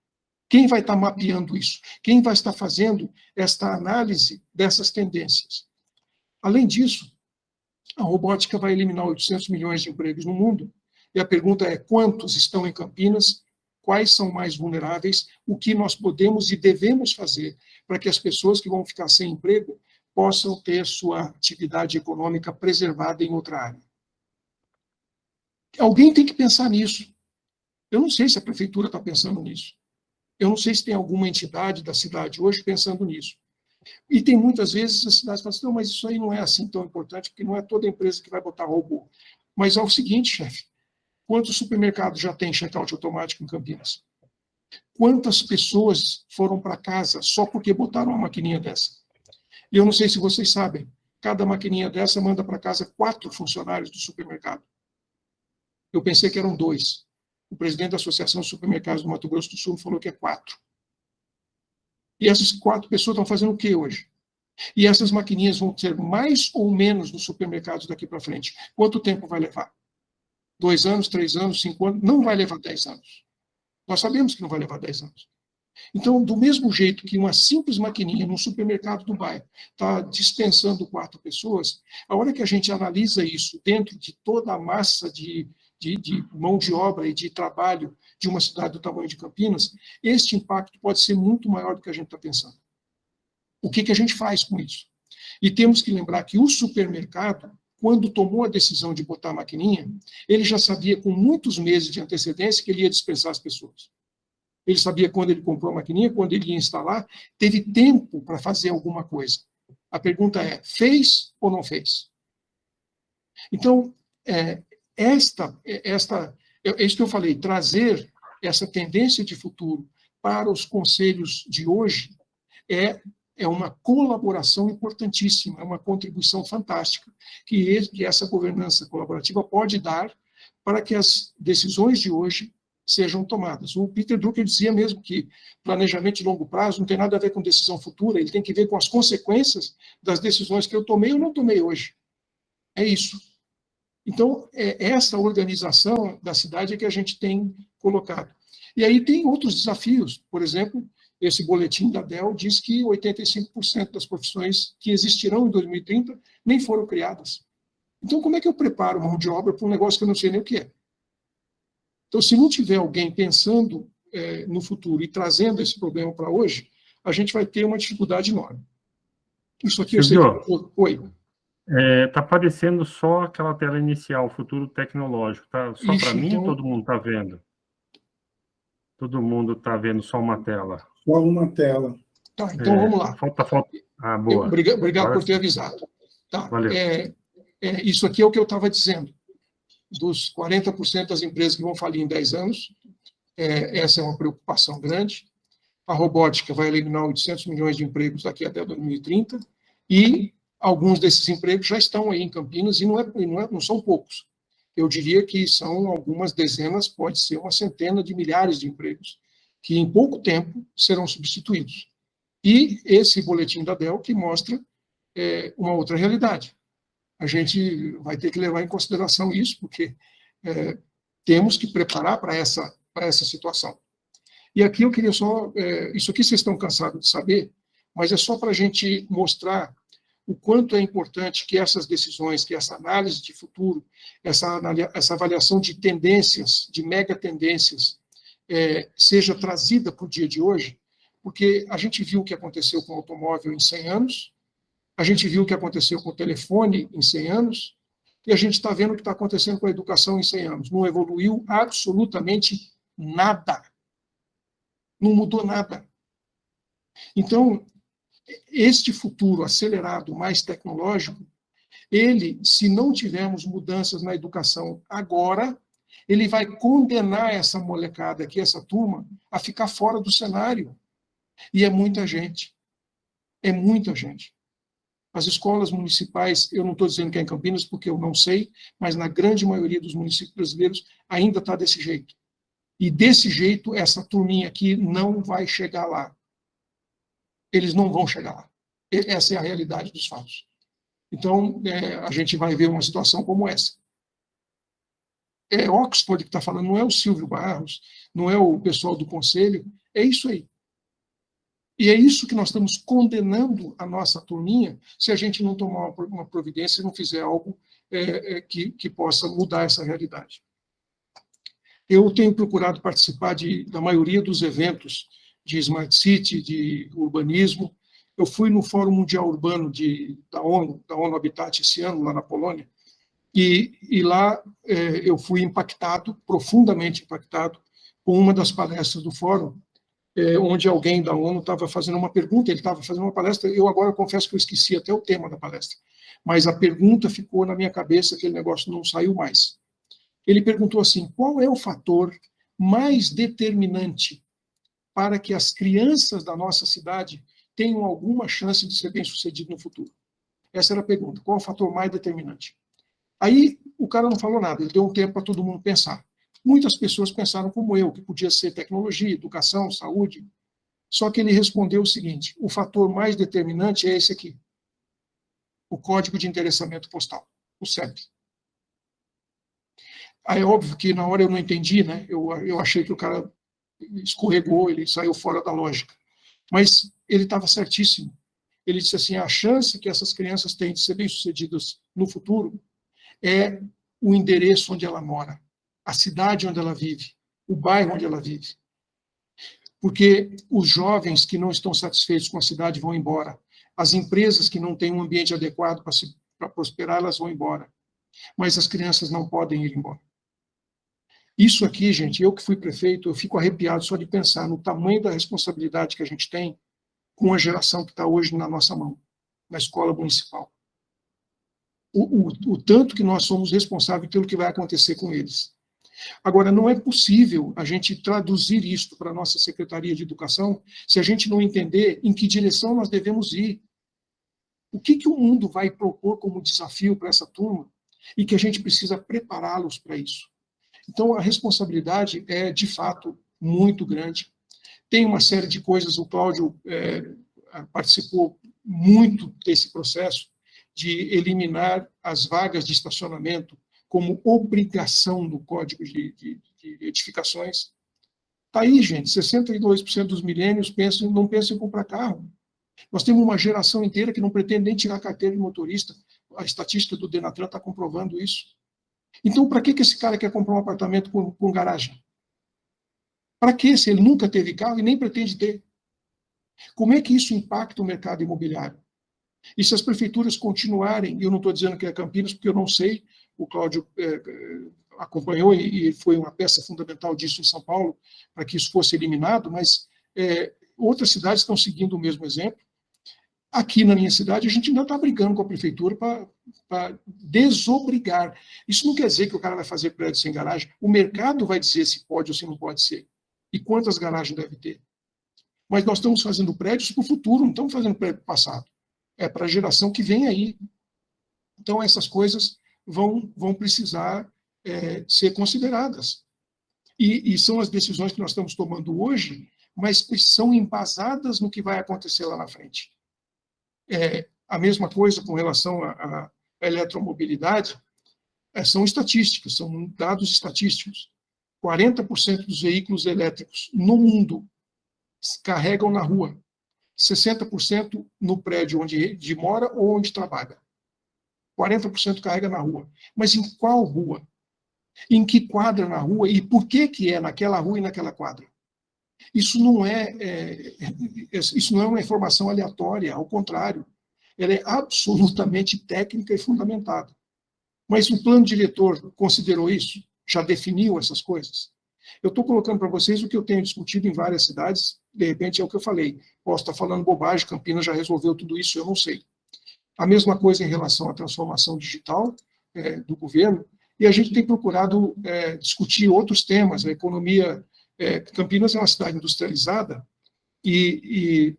Quem vai estar mapeando isso? Quem vai estar fazendo esta análise dessas tendências? Além disso, a robótica vai eliminar 800 milhões de empregos no mundo. E a pergunta é, quantos estão em Campinas? Quais são mais vulneráveis? O que nós podemos e devemos fazer para que as pessoas que vão ficar sem emprego possam ter sua atividade econômica preservada em outra área? Alguém tem que pensar nisso. Eu não sei se a prefeitura está pensando nisso. Eu não sei se tem alguma entidade da cidade hoje pensando nisso. E tem muitas vezes as cidades falam assim, não, mas isso aí não é assim tão importante, porque não é toda empresa que vai botar robô. Mas é o seguinte, chefe, quantos supermercados já tem check-out automático em Campinas? Quantas pessoas foram para casa só porque botaram uma maquininha dessa? E eu não sei se vocês sabem, cada maquininha dessa manda para casa 4 funcionários do supermercado. Eu pensei que eram 2. O presidente da Associação de Supermercados do Mato Grosso do Sul falou que é 4. E essas 4 pessoas estão fazendo o que hoje? E essas maquininhas vão ser mais ou menos nos supermercados daqui para frente. Quanto tempo vai levar? 2 anos, 3 anos, 5 anos? Não vai levar 10 anos. Nós sabemos que não vai levar 10 anos. Então, do mesmo jeito que uma simples maquininha num supermercado do bairro está dispensando 4 pessoas, a hora que a gente analisa isso dentro de toda a massa de mão de obra e de trabalho de uma cidade do tamanho de Campinas, este impacto pode ser muito maior do que a gente está pensando. O que a gente faz com isso? E temos que lembrar que o supermercado, quando tomou a decisão de botar a maquininha, ele já sabia com muitos meses de antecedência que ele ia dispensar as pessoas. Ele sabia quando ele comprou a maquininha, quando ele ia instalar, teve tempo para fazer alguma coisa. A pergunta é, fez ou não fez? Então, é isso que eu falei, trazer essa tendência de futuro para os conselhos de hoje é uma colaboração importantíssima, é uma contribuição fantástica que essa governança colaborativa pode dar para que as decisões de hoje sejam tomadas. O Peter Drucker dizia mesmo que planejamento de longo prazo não tem nada a ver com decisão futura, ele tem que ver com as consequências das decisões que eu tomei ou não tomei hoje. É isso. Então, essa organização da cidade é que a gente tem colocado. E aí tem outros desafios. Por exemplo, esse boletim da Dell diz que 85% das profissões que existirão em 2030 nem foram criadas. Então, como é que eu preparo mão de obra para um negócio que eu não sei nem o que é? Então, se não tiver alguém pensando no futuro e trazendo esse problema para hoje, a gente vai ter uma dificuldade enorme. Isso aqui Silvio, eu sei que... Oi. Está aparecendo só aquela tela inicial, futuro tecnológico. Tá? Só para mim, então... todo mundo está vendo? Todo mundo está vendo só uma tela? Só uma tela. Tá, então vamos lá. Falta. Ah, boa. Obrigado por ter avisado. Tá, valeu. Isso aqui é o que eu estava dizendo. Dos 40% das empresas que vão falir em 10 anos, essa é uma preocupação grande. A robótica vai eliminar 800 milhões de empregos daqui até 2030, e alguns desses empregos já estão aí em Campinas, e não são poucos. Eu diria que são algumas dezenas, pode ser uma centena de milhares de empregos, que em pouco tempo serão substituídos. E esse boletim da Dell que mostra uma outra realidade. A gente vai ter que levar em consideração isso, porque temos que preparar para essa situação. E aqui eu queria só... isso aqui vocês estão cansados de saber, mas é só para a gente mostrar o quanto é importante que essas decisões, que essa análise de futuro, essa avaliação de tendências, de mega tendências, seja trazida para o dia de hoje, porque a gente viu o que aconteceu com o automóvel em 100 anos, a gente viu o que aconteceu com o telefone em 100 anos, e a gente está vendo o que está acontecendo com a educação em 100 anos. Não evoluiu absolutamente nada. Não mudou nada. Então, este futuro acelerado, mais tecnológico, ele, se não tivermos mudanças na educação agora, ele vai condenar essa molecada aqui, essa turma, a ficar fora do cenário. E é muita gente. É muita gente. As escolas municipais, eu não estou dizendo que é em Campinas, porque eu não sei, mas na grande maioria dos municípios brasileiros ainda está desse jeito. E desse jeito, essa turminha aqui não vai chegar lá. Eles não vão chegar lá. Essa é a realidade dos fatos. Então, a gente vai ver uma situação como essa. É Oxford que está falando, não é o Silvio Barros, não é o pessoal do conselho, é isso aí. E é isso que nós estamos condenando a nossa turminha se a gente não tomar uma providência e não fizer algo que possa mudar essa realidade. Eu tenho procurado participar da maioria dos eventos de Smart City, de urbanismo. Eu fui no Fórum Mundial Urbano da ONU Habitat esse ano, lá na Polônia, e lá eu fui impactado, profundamente impactado, com uma das palestras do fórum, onde alguém da ONU estava fazendo uma pergunta, ele estava fazendo uma palestra, eu agora confesso que eu esqueci até o tema da palestra, mas a pergunta ficou na minha cabeça, aquele negócio não saiu mais. Ele perguntou assim, qual é o fator mais determinante para que as crianças da nossa cidade tenham alguma chance de ser bem-sucedido no futuro? Essa era a pergunta, qual é o fator mais determinante? Aí o cara não falou nada, ele deu um tempo para todo mundo pensar. Muitas pessoas pensaram como eu, que podia ser tecnologia, educação, saúde. Só que ele respondeu o seguinte, o fator mais determinante é esse aqui, o Código de Endereçamento Postal, o CEP. Aí é óbvio que na hora eu não entendi, né? Eu achei que o cara escorregou, ele saiu fora da lógica. Mas ele estava certíssimo. Ele disse assim, a chance que essas crianças têm de ser bem-sucedidas no futuro é o endereço onde ela mora, a cidade onde ela vive, o bairro onde ela vive. Porque os jovens que não estão satisfeitos com a cidade vão embora. As empresas que não têm um ambiente adequado para prosperar, elas vão embora. Mas as crianças não podem ir embora. Isso aqui, gente, eu que fui prefeito, eu fico arrepiado só de pensar no tamanho da responsabilidade que a gente tem com a geração que está hoje na nossa mão, na escola municipal. O tanto que nós somos responsáveis pelo que vai acontecer com eles. Agora, não é possível a gente traduzir isto para a nossa Secretaria de Educação se a gente não entender em que direção nós devemos ir. O que o mundo vai propor como desafio para essa turma e que a gente precisa prepará-los para isso. Então, a responsabilidade é, de fato, muito grande. Tem uma série de coisas, o Cláudio participou muito desse processo de eliminar as vagas de estacionamento como obrigação no Código de Edificações. Está aí, gente, 62% dos milênios não pensam em comprar carro. Nós temos uma geração inteira que não pretende nem tirar a carteira de motorista. A estatística do Denatran está comprovando isso. Então, para que esse cara quer comprar um apartamento com garagem? Para que, se ele nunca teve carro e nem pretende ter? Como é que isso impacta o mercado imobiliário? E se as prefeituras continuarem, eu não estou dizendo que é Campinas, porque eu não sei, o Cláudio acompanhou e foi uma peça fundamental disso em São Paulo, para que isso fosse eliminado, mas outras cidades estão seguindo o mesmo exemplo. Aqui na minha cidade, a gente ainda está brigando com a prefeitura para desobrigar. Isso não quer dizer que o cara vai fazer prédio sem garagem. O mercado vai dizer se pode ou se não pode ser. E quantas garagens deve ter. Mas nós estamos fazendo prédios para o futuro, não estamos fazendo prédio para o passado. É para a geração que vem aí. Então, essas coisas vão precisar ser consideradas. E são as decisões que nós estamos tomando hoje, mas são embasadas no que vai acontecer lá na frente. A mesma coisa com relação à eletromobilidade, são estatísticas, são dados estatísticos. 40% dos veículos elétricos no mundo carregam na rua, 60% no prédio onde mora ou onde trabalha. 40% carrega na rua. Mas em qual rua? Em que quadra na rua? E por que é naquela rua e naquela quadra? Isso não é uma informação aleatória, ao contrário. Ela é absolutamente técnica e fundamentada. Mas o plano diretor considerou isso? Já definiu essas coisas? Eu estou colocando para vocês o que eu tenho discutido em várias cidades, de repente é o que eu falei. Posso estar falando bobagem, Campinas já resolveu tudo isso, eu não sei. A mesma coisa em relação à transformação digital do governo, e a gente tem procurado discutir outros temas. A economia... Campinas é uma cidade industrializada e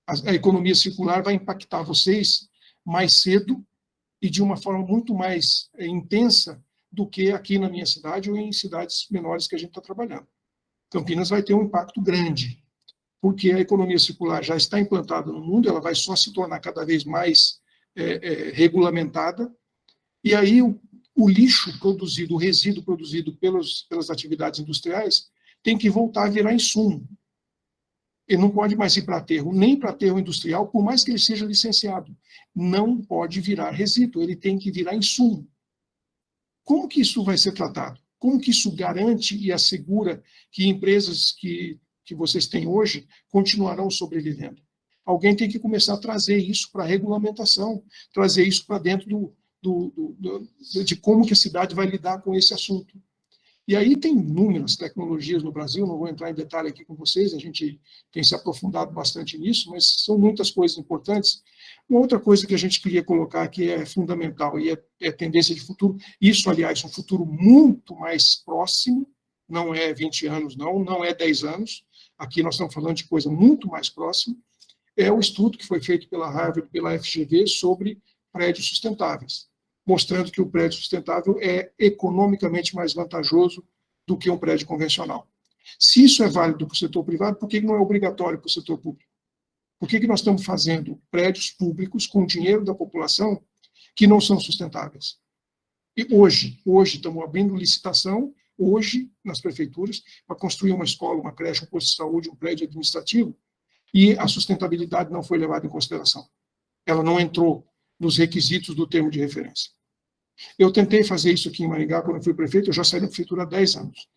a economia circular vai impactar vocês mais cedo e de uma forma muito mais intensa do que aqui na minha cidade ou em cidades menores que a gente está trabalhando. Campinas vai ter um impacto grande, porque a economia circular já está implantada no mundo, ela vai só se tornar cada vez mais regulamentada, e aí o lixo produzido, o resíduo produzido pelas atividades industriais, tem que voltar a virar insumo. Ele não pode mais ir para aterro, nem para aterro industrial, por mais que ele seja licenciado. Não pode virar resíduo, ele tem que virar insumo. Como que isso vai ser tratado? Como que isso garante e assegura que empresas que vocês têm hoje continuarão sobrevivendo? Alguém tem que começar a trazer isso para a regulamentação, trazer isso para dentro de como que a cidade vai lidar com esse assunto. E aí tem inúmeras tecnologias no Brasil, não vou entrar em detalhe aqui com vocês, a gente tem se aprofundado bastante nisso, mas são muitas coisas importantes. Uma outra coisa que a gente queria colocar aqui é fundamental, e é tendência de futuro, isso, aliás, um futuro muito mais próximo, não é 20 anos, não é 10 anos, aqui nós estamos falando de coisa muito mais próxima, é o estudo que foi feito pela Harvard, pela FGV, sobre prédios sustentáveis, mostrando que o prédio sustentável é economicamente mais vantajoso do que um prédio convencional. Se isso é válido para o setor privado, por que não é obrigatório para o setor público? Por que nós estamos fazendo prédios públicos com dinheiro da população que não são sustentáveis? E hoje estamos abrindo licitação hoje nas prefeituras para construir uma escola, uma creche, um posto de saúde, um prédio administrativo, e a sustentabilidade não foi levada em consideração. Ela não entrou nos requisitos do termo de referência. Eu tentei fazer isso aqui em Maringá, quando eu fui prefeito, eu já saí da prefeitura há 10 anos.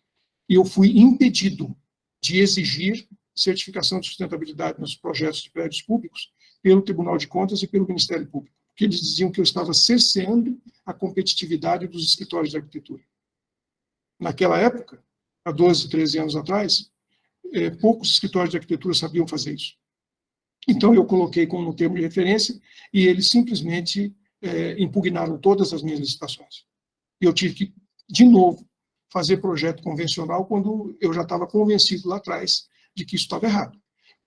E eu fui impedido de exigir certificação de sustentabilidade nos projetos de prédios públicos pelo Tribunal de Contas e pelo Ministério Público, porque eles diziam que eu estava cerceando a competitividade dos escritórios de arquitetura. Naquela época, há 12, 13 anos atrás, poucos escritórios de arquitetura sabiam fazer isso. Então, eu coloquei como termo de referência e eles simplesmente impugnaram todas as minhas licitações. E eu tive que, de novo, fazer projeto convencional quando eu já estava convencido lá atrás de que isso estava errado.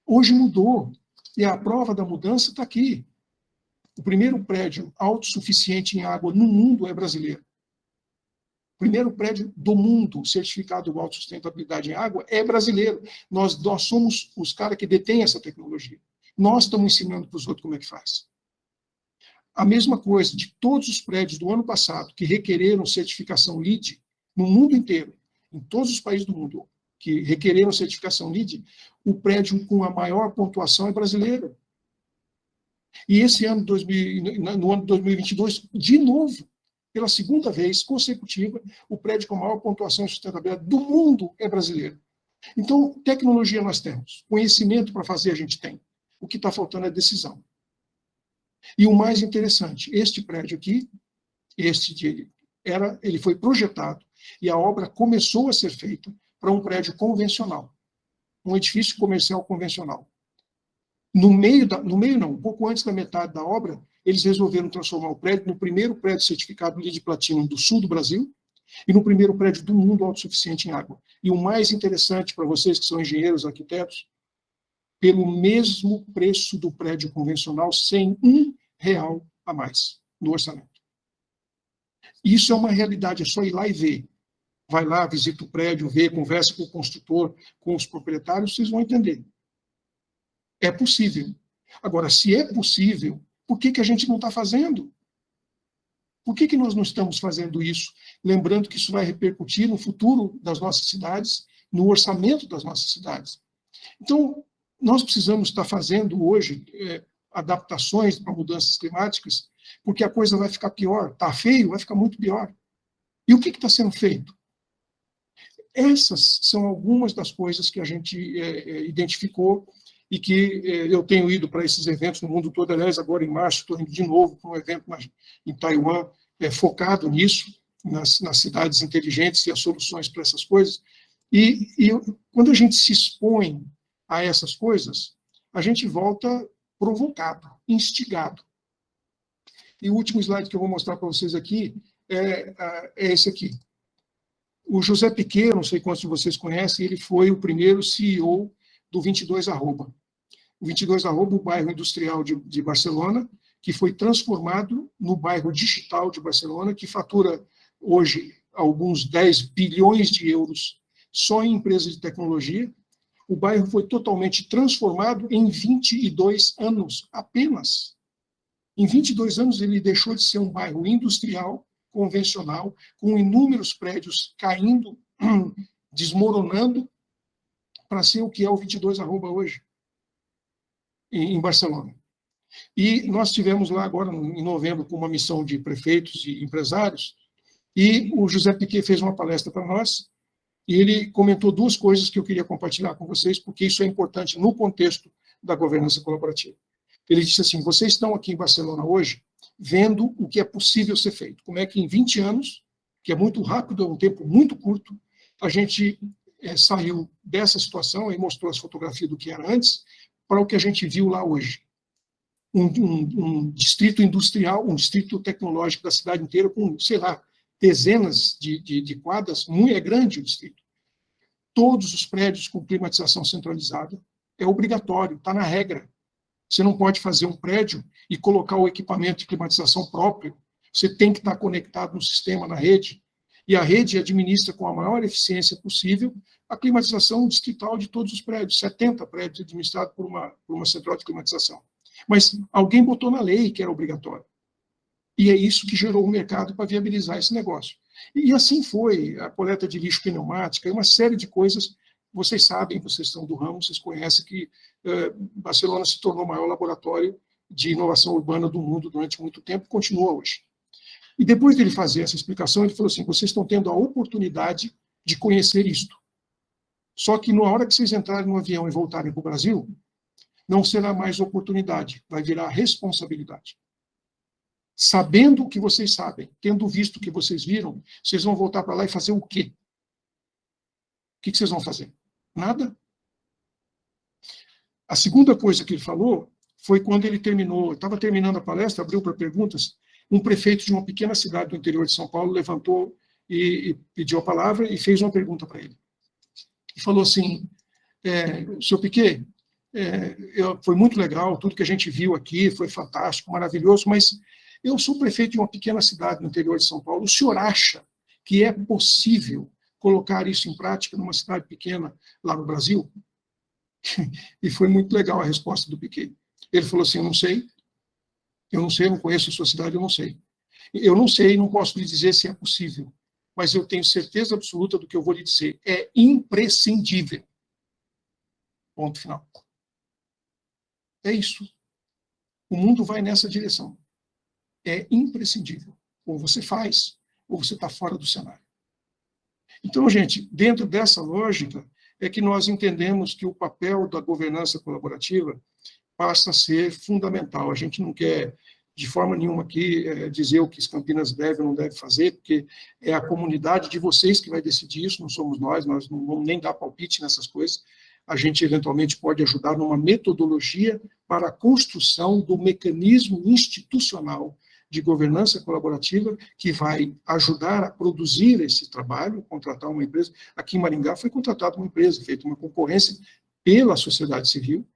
Hoje mudou, e a prova da mudança está aqui. O primeiro prédio autossuficiente em água no mundo é brasileiro. O primeiro prédio do mundo certificado de autossustentabilidade em água é brasileiro. Nós somos os caras que detêm essa tecnologia. Nós estamos ensinando para os outros como é que faz. A mesma coisa de todos os prédios do ano passado que requereram certificação LEED no mundo inteiro, em todos os países do mundo que requereram certificação LEED, o prédio com a maior pontuação é brasileiro. E esse ano, no ano de 2022, de novo, pela segunda vez consecutiva, o prédio com a maior pontuação em sustentabilidade do mundo é brasileiro. Então, tecnologia nós temos, conhecimento para fazer a gente tem. O que está faltando é decisão. E o mais interessante, este prédio aqui, ele foi projetado e a obra começou a ser feita para um prédio convencional, um edifício comercial convencional. Um pouco antes da metade da obra, eles resolveram transformar o prédio no primeiro prédio certificado LEED Platinum do sul do Brasil e no primeiro prédio do mundo autossuficiente em água. E o mais interessante para vocês que são engenheiros, arquitetos, pelo mesmo preço do prédio convencional, sem R$1 a mais no orçamento. Isso é uma realidade, é só ir lá e ver. Vai lá, visita o prédio, vê, conversa com o construtor, com os proprietários, vocês vão entender. É possível. Agora, se é possível, por que a gente não está fazendo? Por que nós não estamos fazendo isso? Lembrando que isso vai repercutir no futuro das nossas cidades, no orçamento das nossas cidades. Então, nós precisamos estar fazendo hoje adaptações para mudanças climáticas, porque a coisa vai ficar pior. Está feio, vai ficar muito pior. E o que está sendo feito? Essas são algumas das coisas que a gente identificou e que eu tenho ido para esses eventos no mundo todo. Aliás, agora em março, estou indo de novo para um evento em Taiwan, focado nisso, nas cidades inteligentes e as soluções para essas coisas. E quando a gente se expõe a essas coisas, a gente volta provocado, instigado. E o último slide que eu vou mostrar para vocês aqui é esse aqui. O José Piquet, não sei quantos de vocês conhecem, ele foi o primeiro CEO do 22 Arroba. O 22 Arroba, o bairro industrial de Barcelona, que foi transformado no bairro digital de Barcelona, que fatura hoje alguns 10 bilhões de euros só em empresas de tecnologia. O bairro foi totalmente transformado em 22 anos, apenas. Em 22 anos, ele deixou de ser um bairro industrial, convencional, com inúmeros prédios caindo, desmoronando, para ser o que é o 22 Arroba hoje, em Barcelona. E nós tivemos lá agora, em novembro, com uma missão de prefeitos e empresários, e o José Piquet fez uma palestra para nós, e ele comentou duas coisas que eu queria compartilhar com vocês, porque isso é importante no contexto da governança colaborativa. Ele disse assim: vocês estão aqui em Barcelona hoje vendo o que é possível ser feito. Como é que em 20 anos, que é muito rápido, é um tempo muito curto, a gente saiu dessa situação e mostrou as fotografias do que era antes para o que a gente viu lá hoje. Um distrito industrial, um distrito tecnológico da cidade inteira com, sei lá, dezenas de quadras, muito grande o distrito. Todos os prédios com climatização centralizada, é obrigatório, está na regra. Você não pode fazer um prédio e colocar o equipamento de climatização próprio. Você tem que estar conectado no sistema, na rede. E a rede administra com a maior eficiência possível a climatização distrital de todos os prédios. 70 prédios administrados por uma central de climatização. Mas alguém botou na lei que era obrigatório. E é isso que gerou o mercado para viabilizar esse negócio. E assim foi, a coleta de lixo pneumática, uma série de coisas. Vocês sabem, vocês são do ramo, vocês conhecem que Barcelona se tornou o maior laboratório de inovação urbana do mundo durante muito tempo, continua hoje. E depois de ele fazer essa explicação, ele falou assim, vocês estão tendo a oportunidade de conhecer isto. Só que na hora que vocês entrarem no avião e voltarem para o Brasil, não será mais oportunidade, vai virar responsabilidade. Sabendo o que vocês sabem, tendo visto o que vocês viram, vocês vão voltar para lá e fazer o quê? O que vocês vão fazer? Nada. A segunda coisa que ele falou foi quando ele terminou, estava terminando a palestra, abriu para perguntas, um prefeito de uma pequena cidade do interior de São Paulo levantou e pediu a palavra e fez uma pergunta para ele. E falou assim, senhor Piquet, foi muito legal, tudo que a gente viu aqui foi fantástico, maravilhoso, mas eu sou prefeito de uma pequena cidade no interior de São Paulo, o senhor acha que é possível colocar isso em prática numa cidade pequena lá no Brasil? E foi muito legal a resposta do Piquet. Ele falou assim, eu não sei, eu não conheço a sua cidade, eu não sei. Eu não sei, não posso lhe dizer se é possível, mas eu tenho certeza absoluta do que eu vou lhe dizer. É imprescindível. Ponto final. É isso. O mundo vai nessa direção. É imprescindível. Ou você faz, ou você está fora do cenário. Então, gente, dentro dessa lógica, é que nós entendemos que o papel da governança colaborativa passa a ser fundamental. A gente não quer, de forma nenhuma aqui, dizer o que as Campinas deve ou não deve fazer, porque é a comunidade de vocês que vai decidir isso, não somos nós não vamos nem dar palpite nessas coisas. A gente, eventualmente, pode ajudar numa metodologia para a construção do mecanismo institucional de governança colaborativa que vai ajudar a produzir esse trabalho, contratar uma empresa. Aqui em Maringá foi contratada uma empresa, feita uma concorrência pela sociedade civil,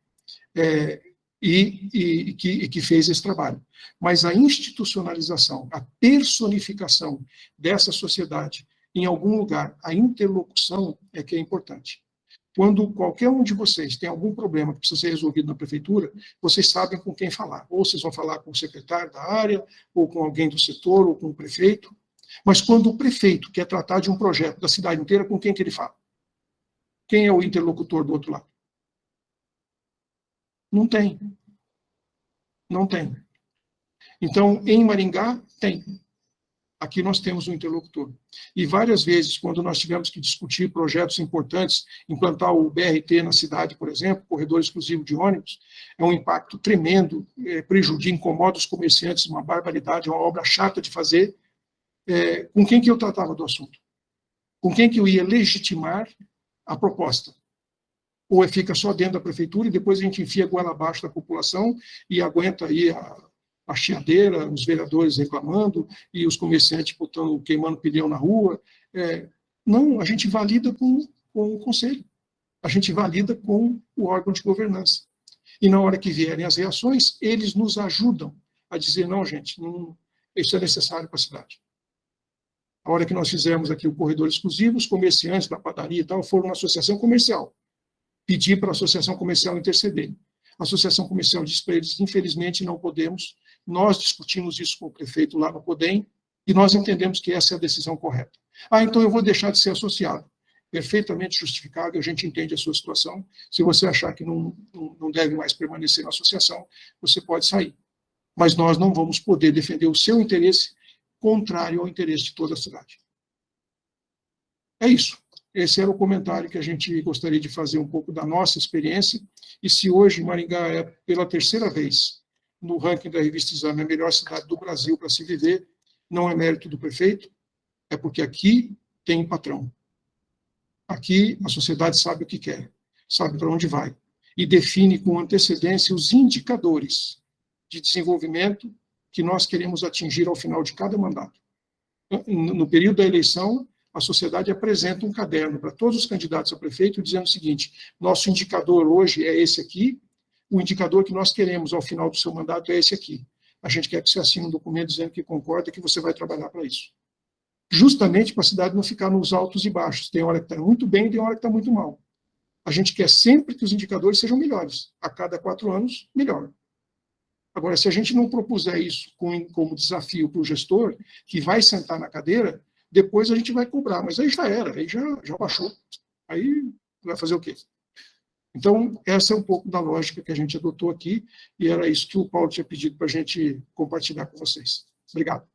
e que fez esse trabalho. Mas a institucionalização, a personificação dessa sociedade em algum lugar, a interlocução é que é importante. Quando qualquer um de vocês tem algum problema que precisa ser resolvido na prefeitura, vocês sabem com quem falar. Ou vocês vão falar com o secretário da área, ou com alguém do setor, ou com o prefeito. Mas quando o prefeito quer tratar de um projeto da cidade inteira, com quem que ele fala? Quem é o interlocutor do outro lado? Não tem. Não tem. Então, em Maringá, tem. Aqui nós temos um interlocutor. E várias vezes, quando nós tivemos que discutir projetos importantes, implantar o BRT na cidade, por exemplo, corredor exclusivo de ônibus, é um impacto tremendo, prejudica, incomoda os comerciantes, uma barbaridade, é uma obra chata de fazer. Com quem que eu tratava do assunto? Com quem que eu ia legitimar a proposta? Ou fica só dentro da prefeitura e depois a gente enfia a goela abaixo da população e aguenta aí a chiadeira, os vereadores reclamando e os comerciantes queimando pneu na rua. Não, a gente valida com o conselho, a gente valida com o órgão de governança. E na hora que vierem as reações, eles nos ajudam a dizer, não, gente, não, isso é necessário para a cidade. A hora que nós fizemos aqui o corredor exclusivo, os comerciantes da padaria e tal foram na associação comercial, pedir para a associação comercial interceder. A associação comercial disse para eles, infelizmente não podemos. Nós discutimos isso com o prefeito lá no CODEM e nós entendemos que essa é a decisão correta. Então eu vou deixar de ser associado. Perfeitamente justificável, a gente entende a sua situação. Se você achar que não deve mais permanecer na associação, você pode sair. Mas nós não vamos poder defender o seu interesse contrário ao interesse de toda a cidade. É isso. Esse era o comentário que a gente gostaria de fazer um pouco da nossa experiência. E se hoje Maringá é, pela terceira vez, no ranking da revista Exame, a melhor cidade do Brasil para se viver, não é mérito do prefeito, é porque aqui tem patrão. Aqui a sociedade sabe o que quer, sabe para onde vai, e define com antecedência os indicadores de desenvolvimento que nós queremos atingir ao final de cada mandato. No período da eleição, a sociedade apresenta um caderno para todos os candidatos a prefeito, dizendo o seguinte, nosso indicador hoje é esse aqui, o indicador que nós queremos ao final do seu mandato é esse aqui. A gente quer que você assine um documento dizendo que concorda e que você vai trabalhar para isso. Justamente para a cidade não ficar nos altos e baixos. Tem hora que está muito bem, tem hora que está muito mal. A gente quer sempre que os indicadores sejam melhores. A cada 4 anos, melhor. Agora, se a gente não propuser isso como desafio para o gestor, que vai sentar na cadeira, depois a gente vai cobrar, mas aí já era, aí já baixou. Aí vai fazer o quê? Então, essa é um pouco da lógica que a gente adotou aqui, e era isso que o Paulo tinha pedido para a gente compartilhar com vocês. Obrigado.